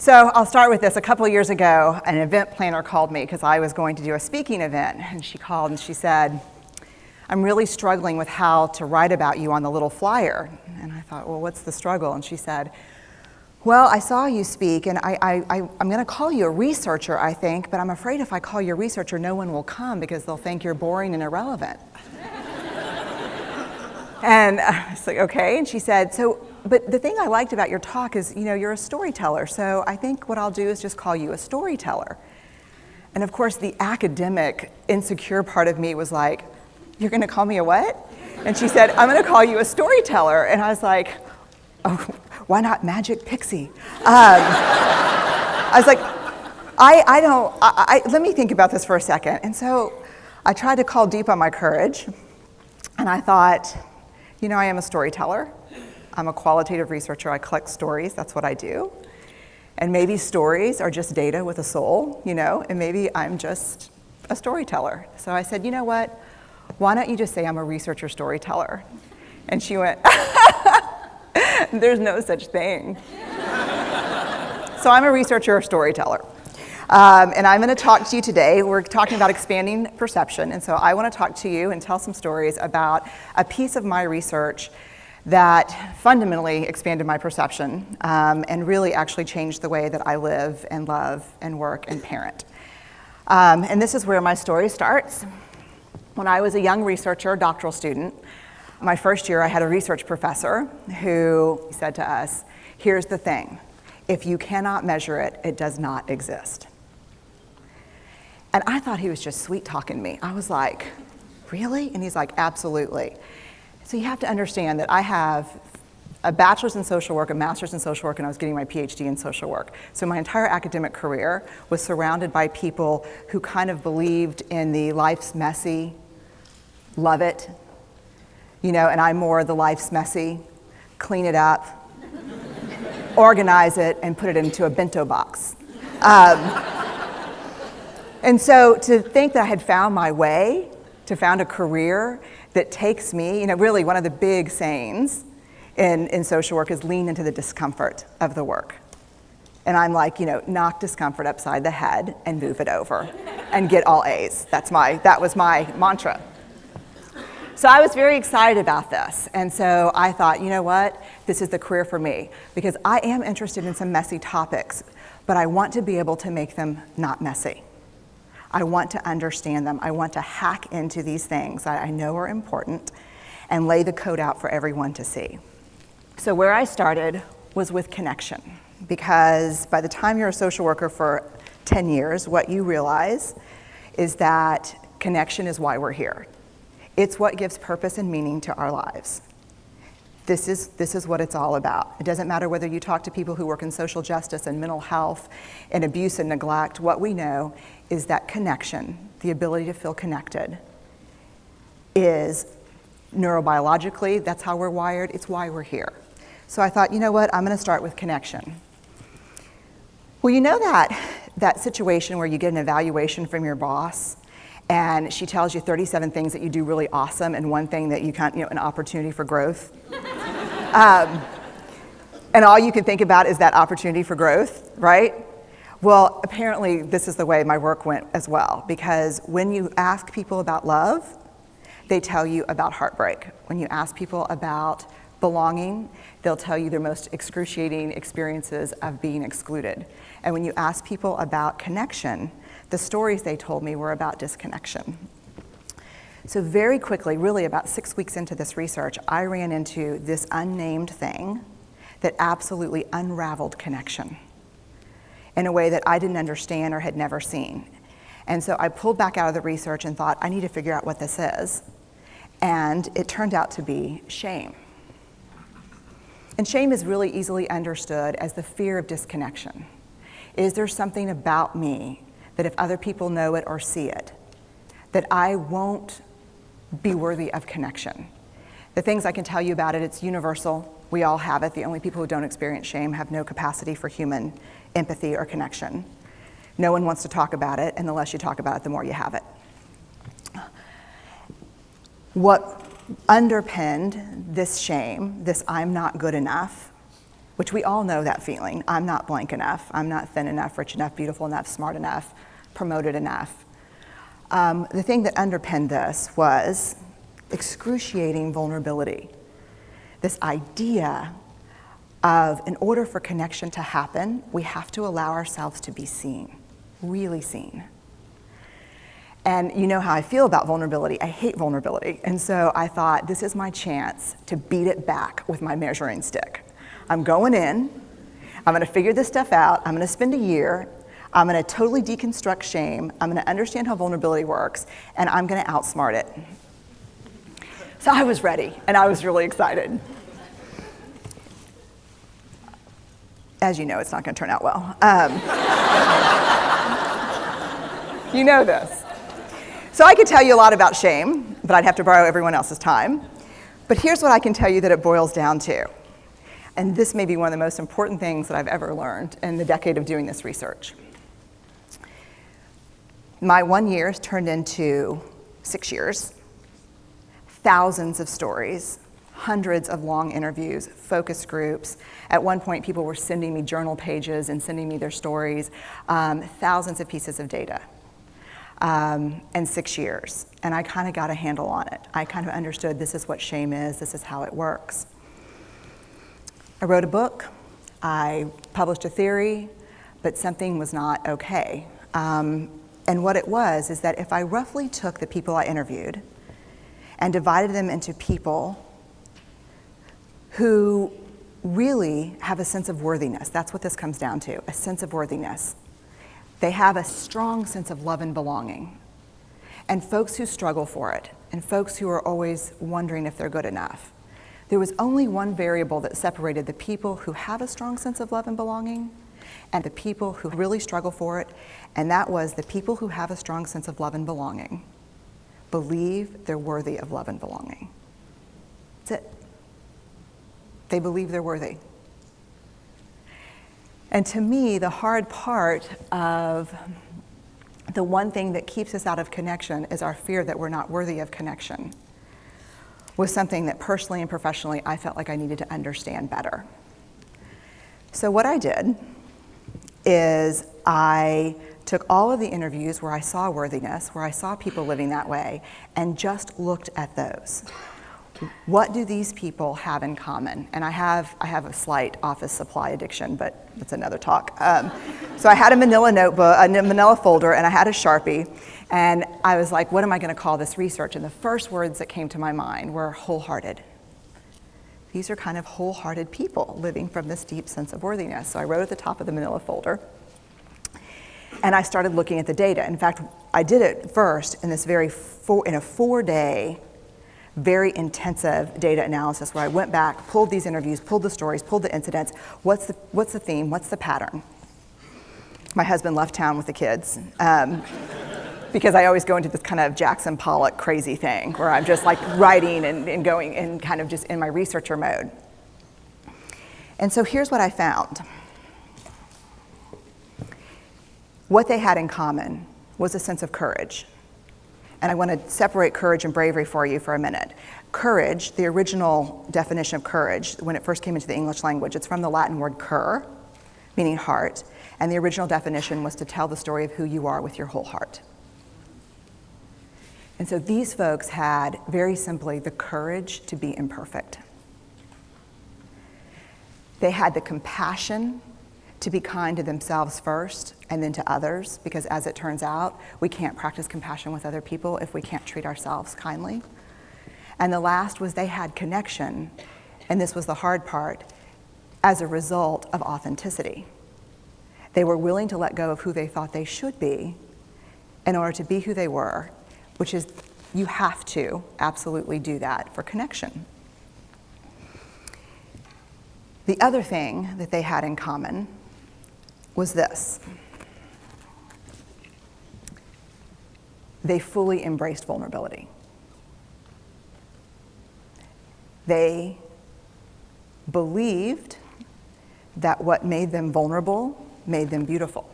So I'll start with this. A couple of years ago, an event planner called me because I was going to do a speaking event. And she called and she said, I'm really struggling with how to write about you on the little flyer. And I thought, well, what's the struggle? And she said, well, I saw you speak, and I'm going to call you a researcher, I think, but I'm afraid if I call you a researcher, no one will come because they'll think you're boring and irrelevant. And I was like, okay. And she said, but the thing I liked about your talk is, you're a storyteller, so I think what I'll do is just call you a storyteller. And of course, the academic, insecure part of me was like, you're going to call me a what? And she said, I'm going to call you a storyteller. And I was like, oh, why not Magic Pixie? I was like, let me think about this for a second. And so I tried to call deep on my courage, and I thought, I am a storyteller. I'm a qualitative researcher. I collect stories. That's what I do. And maybe stories are just data with a soul, and maybe I'm just a storyteller. So I said, you know what? Why don't you just say I'm a researcher storyteller? And she went, there's no such thing. So I'm a researcher storyteller. And I'm going to talk to you today. We're talking about expanding perception. And so I want to talk to you and tell some stories about a piece of my research that fundamentally expanded my perception and really actually changed the way that I live and love and work and parent. And this is where my story starts. When I was a young researcher, doctoral student, my first year I had a research professor who said to us, here's the thing, if you cannot measure it, it does not exist. And I thought he was just sweet talking me. I was like, really? And he's like, absolutely. So you have to understand that I have a bachelor's in social work, a master's in social work, and I was getting my PhD in social work. So my entire academic career was surrounded by people who kind of believed in the life's messy, love it, and I'm more the life's messy, clean it up, organize it, and put it into a bento box. And so to think that I had found my way, to found a career that takes me, really one of the big sayings in social work is lean into the discomfort of the work. And I'm like, knock discomfort upside the head and move it over and get all A's. That was my mantra. So I was very excited about this. And so I thought, you know what? This is the career for me because I am interested in some messy topics, but I want to be able to make them not messy. I want to understand them. I want to hack into these things that I know are important and lay the code out for everyone to see. So where I started was with connection, because by the time you're a social worker for 10 years, what you realize is that connection is why we're here. It's what gives purpose and meaning to our lives. This is what it's all about. It doesn't matter whether you talk to people who work in social justice and mental health and abuse and neglect. What we know is that connection, the ability to feel connected, is neurobiologically, that's how we're wired, it's why we're here. So I thought, you know what, I'm going to start with connection. Well, that situation where you get an evaluation from your boss and she tells you 37 things that you do really awesome and one thing that you can't, an opportunity for growth. And all you can think about is that opportunity for growth, right? Well, apparently this is the way my work went as well, because when you ask people about love, they tell you about heartbreak. When you ask people about belonging, they'll tell you their most excruciating experiences of being excluded. And when you ask people about connection, the stories they told me were about disconnection. So very quickly, really about 6 weeks into this research, I ran into this unnamed thing that absolutely unraveled connection in a way that I didn't understand or had never seen. And so I pulled back out of the research and thought, I need to figure out what this is. And it turned out to be shame. And shame is really easily understood as the fear of disconnection. Is there something about me that if other people know it or see it, that I won't be worthy of connection? The things I can tell you about it, it's universal. We all have it. The only people who don't experience shame have no capacity for human empathy or connection. No one wants to talk about it, and the less you talk about it, the more you have it. What underpinned this shame, this I'm not good enough, which we all know that feeling. I'm not blank enough. I'm not thin enough, rich enough, beautiful enough, smart enough, promoted enough. The thing that underpinned this was excruciating vulnerability. This idea of, in order for connection to happen, we have to allow ourselves to be seen, really seen. And you know how I feel about vulnerability. I hate vulnerability. And so I thought, this is my chance to beat it back with my measuring stick. I'm going in, I'm gonna figure this stuff out, I'm gonna spend a year, I'm gonna totally deconstruct shame, I'm gonna understand how vulnerability works, and I'm gonna outsmart it. So I was ready, and I was really excited. As you know, it's not gonna turn out well. You know this. So I could tell you a lot about shame, but I'd have to borrow everyone else's time. But here's what I can tell you that it boils down to. And this may be one of the most important things that I've ever learned in the decade of doing this research. My 1 year has turned into 6 years, thousands of stories, hundreds of long interviews, focus groups. At one point, people were sending me journal pages and sending me their stories, thousands of pieces of data. And 6 years, and I kind of got a handle on it. I kind of understood this is what shame is, this is how it works. I wrote a book, I published a theory, but something was not okay. And what it was is that if I roughly took the people I interviewed and divided them into people who really have a sense of worthiness, that's what this comes down to, a sense of worthiness. They have a strong sense of love and belonging. And folks who struggle for it, and folks who are always wondering if they're good enough. There was only one variable that separated the people who have a strong sense of love and belonging and the people who really struggle for it, and that was the people who have a strong sense of love and belonging believe they're worthy of love and belonging. That's it. They believe they're worthy. And to me, the hard part of the one thing that keeps us out of connection is our fear that we're not worthy of connection, was something that personally and professionally I felt like I needed to understand better. So what I did is I took all of the interviews where I saw worthiness, where I saw people living that way, and just looked at those. What do these people have in common? And I have a slight office supply addiction, but that's another talk. So I had a manila notebook, a manila folder, and I had a Sharpie, and I was like, what am I gonna call this research? And the first words that came to my mind were wholehearted. These are kind of wholehearted people living from this deep sense of worthiness. So I wrote at the top of the manila folder, and I started looking at the data. In fact, I did it first in this in a 4-day, very intensive data analysis where I went back, pulled these interviews, pulled the stories, pulled the incidents. What's the theme? What's the pattern? My husband left town with the kids because I always go into this kind of Jackson Pollock crazy thing where I'm just like writing and going and kind of just in my researcher mode. And so here's what I found. What they had in common was a sense of courage. And I want to separate courage and bravery for you for a minute. Courage, the original definition of courage, when it first came into the English language, it's from the Latin word cur, meaning heart. And the original definition was to tell the story of who you are with your whole heart. And so these folks had, very simply, the courage to be imperfect. They had the compassion to be kind to themselves first and then to others, because as it turns out, we can't practice compassion with other people if we can't treat ourselves kindly. And the last was they had connection, and this was the hard part, as a result of authenticity. They were willing to let go of who they thought they should be in order to be who they were, which is, you have to absolutely do that for connection. The other thing that they had in common was this. They fully embraced vulnerability. They believed that what made them vulnerable made them beautiful.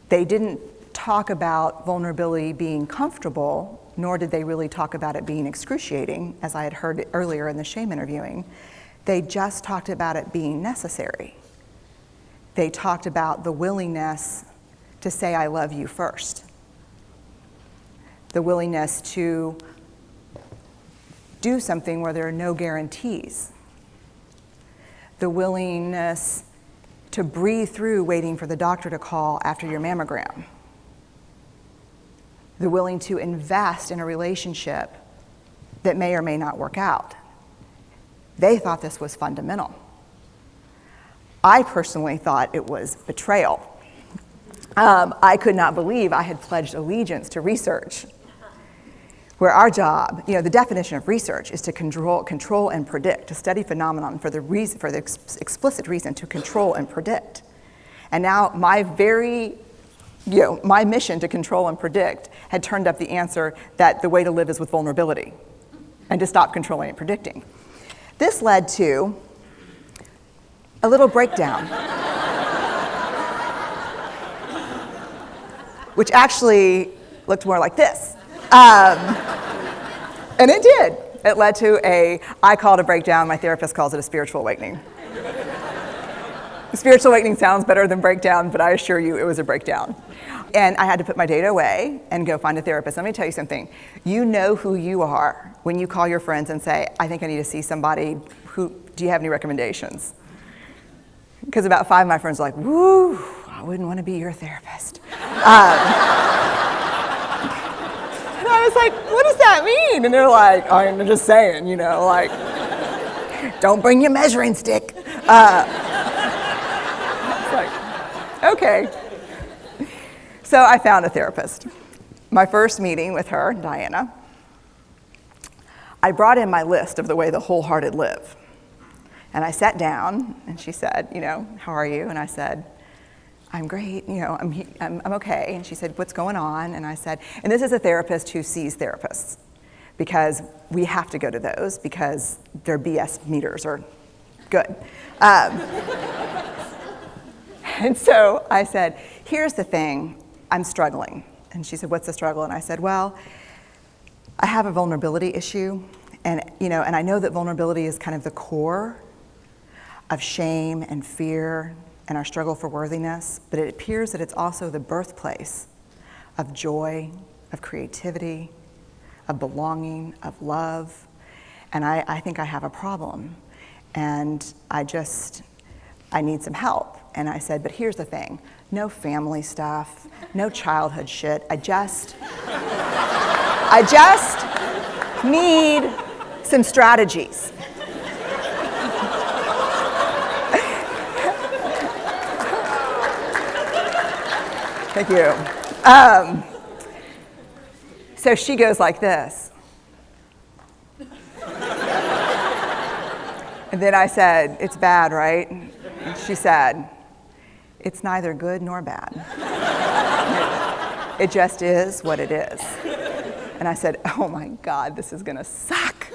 They didn't talk about vulnerability being comfortable nor did they really talk about it being excruciating, as I had heard earlier in the shame interviewing. They just talked about it being necessary. They talked about the willingness to say, I love you first. The willingness to do something where there are no guarantees. The willingness to breathe through waiting for the doctor to call after your mammogram. The willing to invest in a relationship that may or may not work out. They thought this was fundamental. I personally thought it was betrayal. I could not believe I had pledged allegiance to research, where our job, the definition of research is to control and predict, to study phenomenon for the explicit reason to control and predict. And now my mission to control and predict had turned up the answer that the way to live is with vulnerability and to stop controlling and predicting. This led to a little breakdown, which actually looked more like this. And it did. It led to I call it a breakdown, my therapist calls it a spiritual awakening. Spiritual awakening sounds better than breakdown, but I assure you it was a breakdown. And I had to put my data away and go find a therapist. Let me tell you something. You know who you are when you call your friends and say, I think I need to see somebody. Do you have any recommendations? Because about 5 of my friends are like, woo, I wouldn't want to be your therapist. And I was like, what does that mean? And they're like, I'm just saying, don't bring your measuring stick. It's like, okay. So I found a therapist. My first meeting with her, Diana, I brought in my list of the way the wholehearted live. And I sat down, and she said, how are you? And I said, I'm great, I'm okay. And she said, what's going on? And I said, and this is a therapist who sees therapists, because we have to go to those because their BS meters are good. And so I said, here's the thing, I'm struggling. And she said, what's the struggle? And I said, well, I have a vulnerability issue, and I know that vulnerability is kind of the core of shame and fear and our struggle for worthiness, but it appears that it's also the birthplace of joy, of creativity, of belonging, of love, and I think I have a problem, and I need some help. And I said, but here's the thing, no family stuff, no childhood shit, I just need some strategies. Thank you. So she goes like this. And then I said, it's bad, right? And she said, it's neither good nor bad. It just is what it is. And I said, oh my God, this is gonna suck.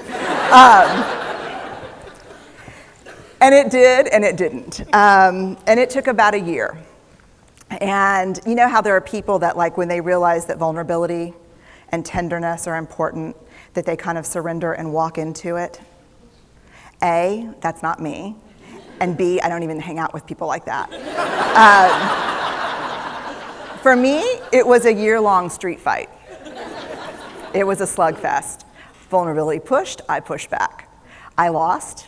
And it did, and it didn't. And it took about a year. And you know how there are people that, like, when they realize that vulnerability and tenderness are important, that they kind of surrender and walk into it? A, that's not me. And B, I don't even hang out with people like that. For me, it was a year-long street fight. It was a slugfest. Vulnerability pushed, I pushed back. I lost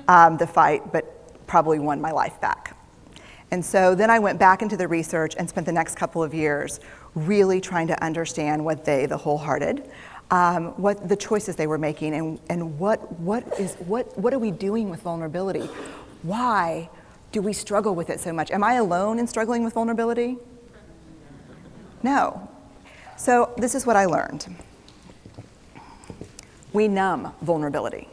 the fight, but probably won my life back. And so then I went back into the research and spent the next couple of years really trying to understand what the wholehearted, what the choices they were making, and what are we doing with vulnerability? Why do we struggle with it so much? Am I alone in struggling with vulnerability? No. So this is what I learned. We numb vulnerability.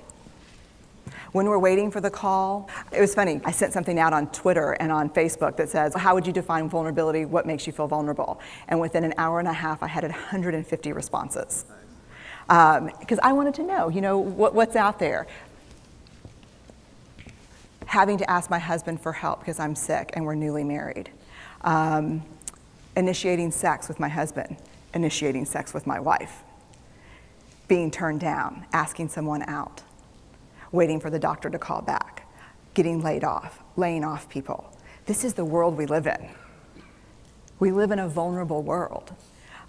When we're waiting for the call, it was funny, I sent something out on Twitter and on Facebook that says, how would you define vulnerability? What makes you feel vulnerable? And within an hour and a half, I had 150 responses. Because I wanted to know, what's out there. Having to ask my husband for help because I'm sick and we're newly married. Initiating sex with my husband, initiating sex with my wife. being turned down, asking someone out, waiting for the doctor to call back, getting laid off, laying off people. This is the world we live in. We live in a vulnerable world.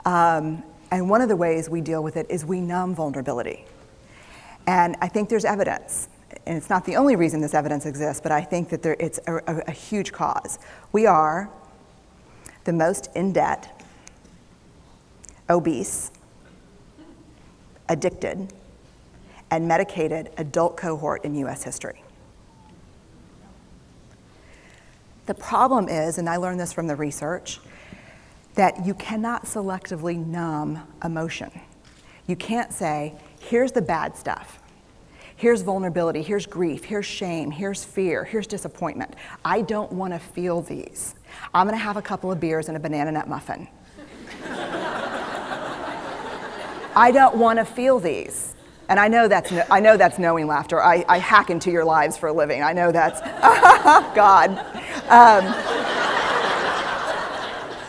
And one of the ways we deal with it is we numb vulnerability. And I think there's evidence, and it's not the only reason this evidence exists, but I think that it's a huge cause. We are the most in debt, obese, addicted, and medicated adult cohort in US history. The problem is, and I learned this from the research, that you cannot selectively numb emotion. You can't say, here's the bad stuff. Here's vulnerability, here's grief, here's shame, here's fear, here's disappointment. I don't want to feel these. I'm going to have a couple of beers and a banana nut muffin. I don't want to feel these. And I know that's knowing laughter. I hack into your lives for a living. I know that's, God.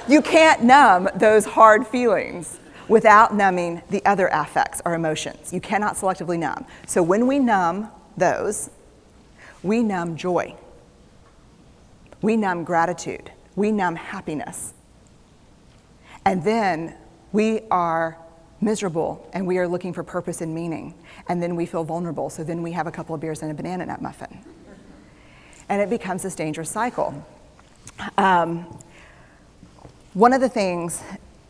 You can't numb those hard feelings without numbing the other affects or emotions. You cannot selectively numb. So when we numb those, we numb joy. We numb gratitude. We numb happiness. And then we are miserable and we are looking for purpose and meaning. And then we feel vulnerable. So then we have a couple of beers and a banana nut muffin. And it becomes this dangerous cycle. One of the things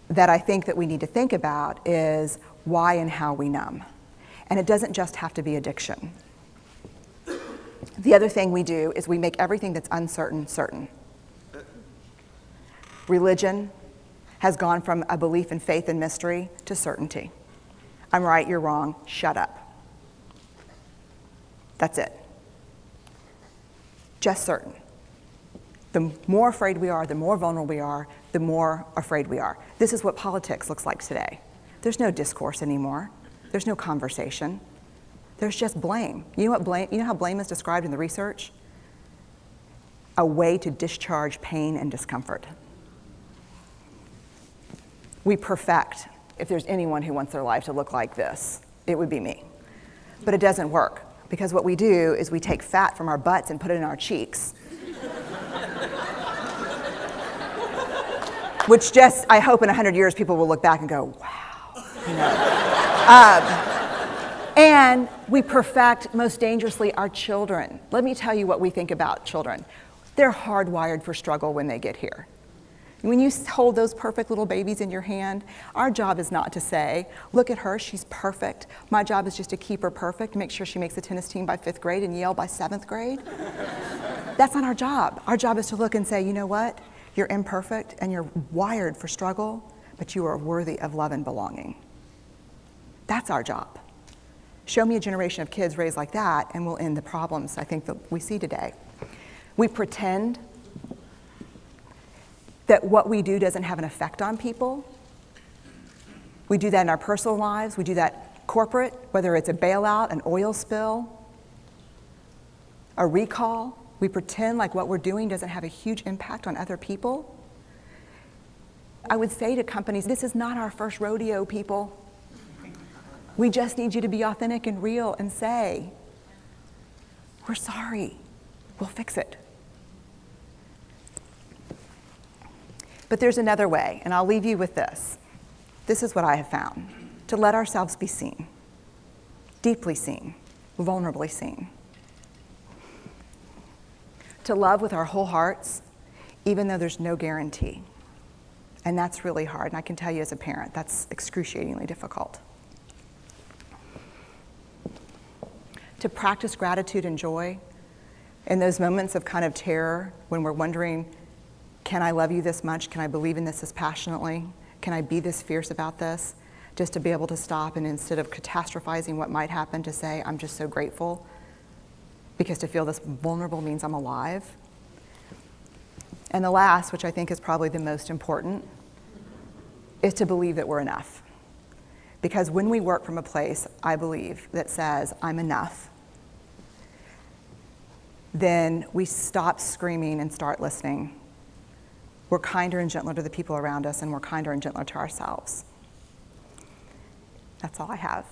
that I think that we need to think about is why and how we numb. And it doesn't just have to be addiction. The other thing we do is we make everything that's uncertain certain. Religion has gone from a belief in faith and mystery to certainty. I'm right, you're wrong, shut up. That's it. Just certain. The more afraid we are, the more vulnerable we are, the more afraid we are. This is what politics looks like today. There's no discourse anymore. There's no conversation. There's just blame. You know how blame is described in the research? A way to discharge pain and discomfort. We perfect. If there's anyone who wants their life to look like this, it would be me. But it doesn't work, because what we do is we take fat from our butts and put it in our cheeks. Which just, I hope in 100 years people will look back and go, wow. You know? And we perfect, most dangerously, our children. Let me tell you what we think about children. They're hardwired for struggle when they get here. When you hold those perfect little babies in your hand, our job is not to say, look at her, she's perfect. My job is just to keep her perfect, make sure she makes the tennis team by 5th grade and Yale by 7th grade. That's not our job. Our job is to look and say, you know what? You're imperfect and you're wired for struggle, but you are worthy of love and belonging. That's our job. Show me a generation of kids raised like that and we'll end the problems I think that we see today. We pretend that what we do doesn't have an effect on people. We do that in our personal lives. We do that corporate, whether it's a bailout, an oil spill, a recall. We pretend like what we're doing doesn't have a huge impact on other people. I would say to companies, this is not our first rodeo, people. We just need you to be authentic and real and say, we're sorry, we'll fix it. But there's another way, and I'll leave you with this. This is what I have found. To let ourselves be seen, deeply seen, vulnerably seen. To love with our whole hearts, even though there's no guarantee. And that's really hard, and I can tell you as a parent, that's excruciatingly difficult. To practice gratitude and joy in those moments of kind of terror when we're wondering, can I love you this much? Can I believe in this passionately? Can I be this fierce about this? Just to be able to stop and instead of catastrophizing what might happen, to say, I'm just so grateful. Because to feel this vulnerable means I'm alive. And the last, which I think is probably the most important, is to believe that we're enough. Because when we work from a place, I believe, that says, I'm enough, then we stop screaming and start listening. We're kinder and gentler to the people around us, and we're kinder and gentler to ourselves. That's all I have.